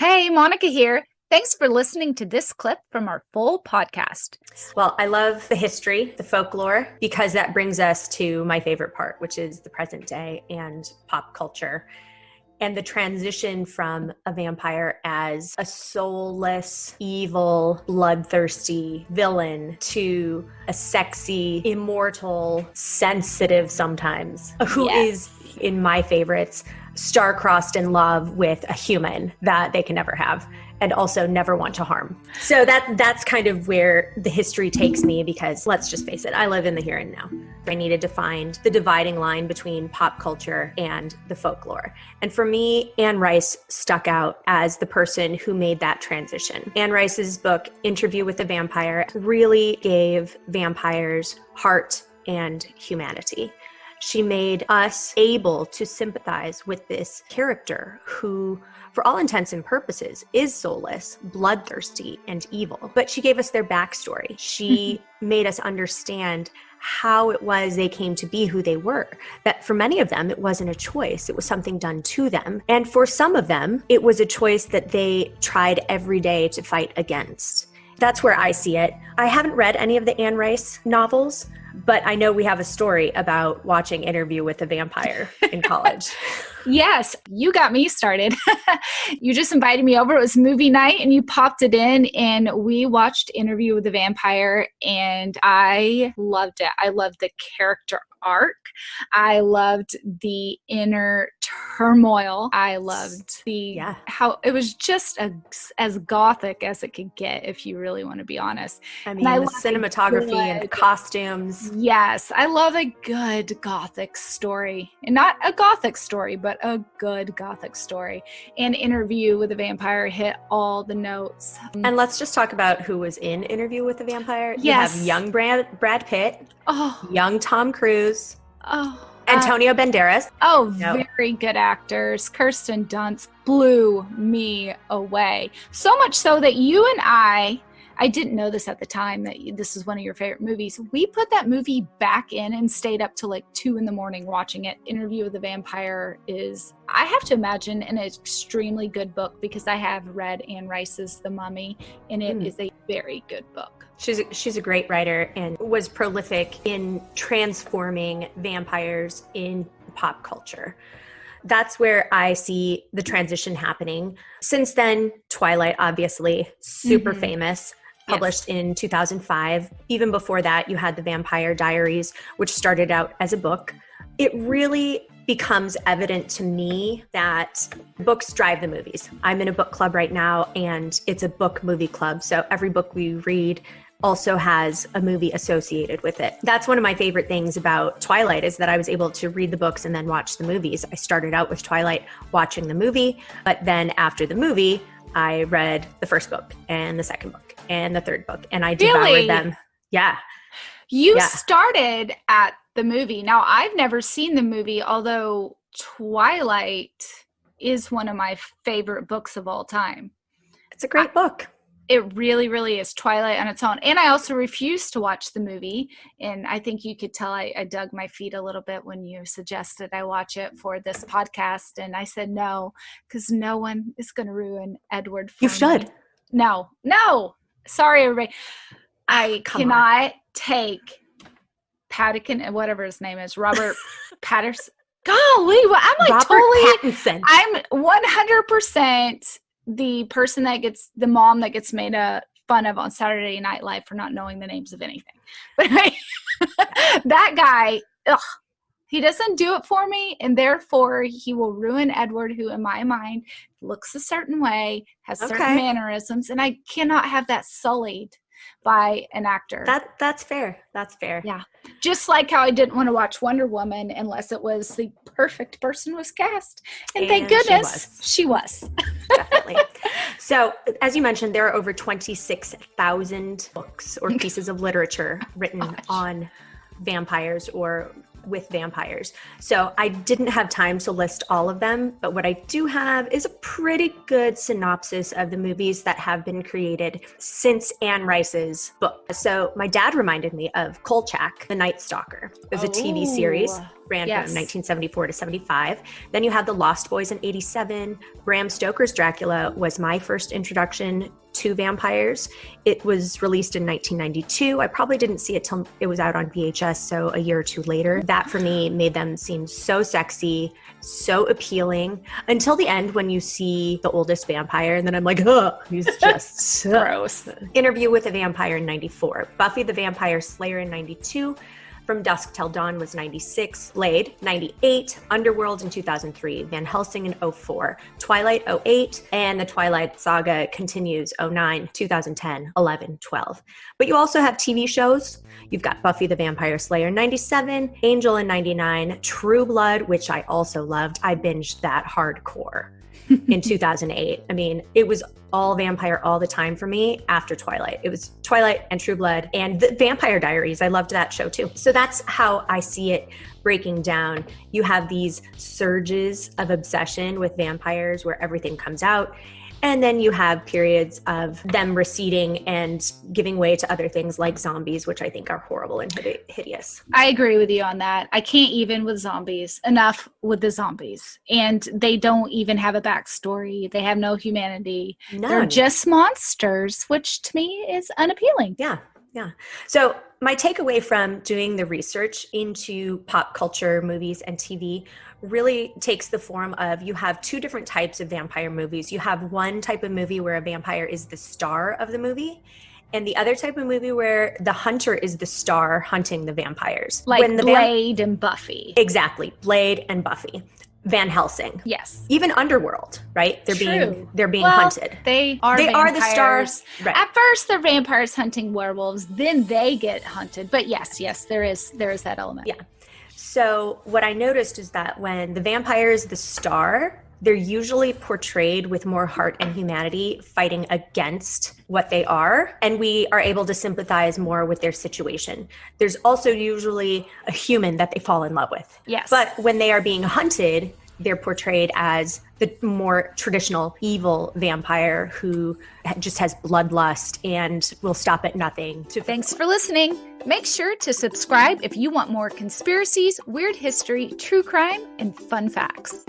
Hey, Monica here. Thanks for listening to this clip from our full podcast. Well, I love the history, the folklore, because that brings us to my favorite part, which is the present day and pop culture. And the transition from a vampire as a soulless, evil, bloodthirsty villain to a sexy, immortal, sensitive sometimes, who is, in my favorites, star-crossed in love with a human that they can never have and also never want to harm. So that's kind of where the history takes me, because let's just face it, I live in the here and now. I needed to find the dividing line between pop culture and the folklore. And for me, Anne Rice stuck out as the person who made that transition. Anne Rice's book, Interview with the Vampire, really gave vampires heart and humanity. She made us able to sympathize with this character who, for all intents and purposes, is soulless, bloodthirsty, and evil. But she gave us their backstory. She made us understand how it was they came to be who they were. That for many of them, it wasn't a choice. It was something done to them. And for some of them, it was a choice that they tried every day to fight against. That's where I see it. I haven't read any of the Anne Rice novels, but I know we have a story about watching Interview with a Vampire in college. Yes, you got me started. You just invited me over. It was movie night and you popped it in and we watched Interview with the Vampire and I loved it. I loved the character arc. I loved the inner turmoil. I loved how it was just as gothic as it could get, if you really want to be honest. I mean, the cinematography and the costumes. Yes, I love a good gothic story. And not a gothic story, but a good gothic story. And Interview with a Vampire hit all the notes. And let's just talk about who was in Interview with the Vampire. Yes. You have young Brad Pitt, young Tom Cruise, Antonio Banderas. Very good actors. Kirsten Dunst blew me away. So much so that you and I didn't know this at the time, that this is one of your favorite movies. We put that movie back in and stayed up till like 2 a.m. watching it. Interview with the Vampire is, I have to imagine, an extremely good book, because I have read Anne Rice's The Mummy, and it is a very good book. She's a great writer and was prolific in transforming vampires in pop culture. That's where I see the transition happening. Since then, Twilight, obviously, super famous, published in 2005. Even before that, you had The Vampire Diaries, which started out as a book. It really becomes evident to me that books drive the movies. I'm in a book club right now, and it's a book movie club. So every book we read also has a movie associated with it. That's one of my favorite things about Twilight, is that I was able to read the books and then watch the movies. I started out with Twilight watching the movie, but then after the movie, I read the first book and the second book and the third book, and I devoured them. Yeah. You started at the movie. Now, I've never seen the movie, although Twilight is one of my favorite books of all time. It's a great book. It really, really is. Twilight on its own. And I also refused to watch the movie. And I think you could tell I dug my feet a little bit when you suggested I watch it for this podcast. And I said no, because no one is going to ruin Edward for You should. me. No. Sorry, everybody. I cannot take Pattinson, whatever his name is, Robert Patterson. Golly, well, I'm like Robert Pattinson. I'm 100% the person that gets, the mom that gets made fun of on Saturday Night Live for not knowing the names of anything. But that guy, he doesn't do it for me, and therefore he will ruin Edward, who in my mind looks a certain way, has certain mannerisms, and I cannot have that sullied by an actor. That's fair. That's fair. Yeah. Just like how I didn't want to watch Wonder Woman unless it was the perfect person was cast. And thank goodness she was. Definitely. So, as you mentioned, there are over 26,000 books or pieces of literature written on vampires or with vampires. So I didn't have time to list all of them, but what I do have is a pretty good synopsis of the movies that have been created since Anne Rice's book. So my dad reminded me of Kolchak, The Night Stalker. It was a TV series, ran from 1974 to 75. Then you had The Lost Boys in 87. Bram Stoker's Dracula was my first introduction to vampires. It was released in 1992. I probably didn't see it till it was out on VHS, so a year or two later. That for me made them seem so sexy, so appealing, until the end when you see the oldest vampire, and then I'm like, oh, he's just gross. Interview with a Vampire in 94. Buffy the Vampire Slayer in 92. From Dusk Till Dawn was 96, Blade 98, Underworld in 2003, Van Helsing in 04, Twilight 08, and the Twilight Saga continues 09, 2010, 11, 12. But you also have TV shows. You've got Buffy the Vampire Slayer in 97, Angel in 99, True Blood, which I also loved. I binged that hardcore in 2008. I mean, it was all vampire all the time for me after Twilight. It was Twilight and True Blood and the Vampire Diaries. I loved that show too. So that's how I see it breaking down. You have these surges of obsession with vampires where everything comes out. And then you have periods of them receding and giving way to other things like zombies, which I think are horrible and hideous. I agree with you on that. I can't even with zombies. Enough with the zombies. And they don't even have a backstory. They have no humanity. None. They're just monsters, which to me is unappealing. Yeah. So my takeaway from doing the research into pop culture, movies, and TV really takes the form of, you have two different types of vampire movies. You have one type of movie where a vampire is the star of the movie, and the other type of movie where the hunter is the star hunting the vampires. Like Blade and Buffy. Exactly. Blade and Buffy. Van Helsing. Yes. Even Underworld, right? They're being hunted. They are the stars. Right. At first they're vampires hunting werewolves, then they get hunted. But yes, there is that element. Yeah. So what I noticed is that when the vampire is the star, they're usually portrayed with more heart and humanity, fighting against what they are, and we are able to sympathize more with their situation. There's also usually a human that they fall in love with. Yes. But when they are being hunted, they're portrayed as the more traditional evil vampire who just has bloodlust and will stop at nothing. Thanks for listening. Make sure to subscribe if you want more conspiracies, weird history, true crime, and fun facts.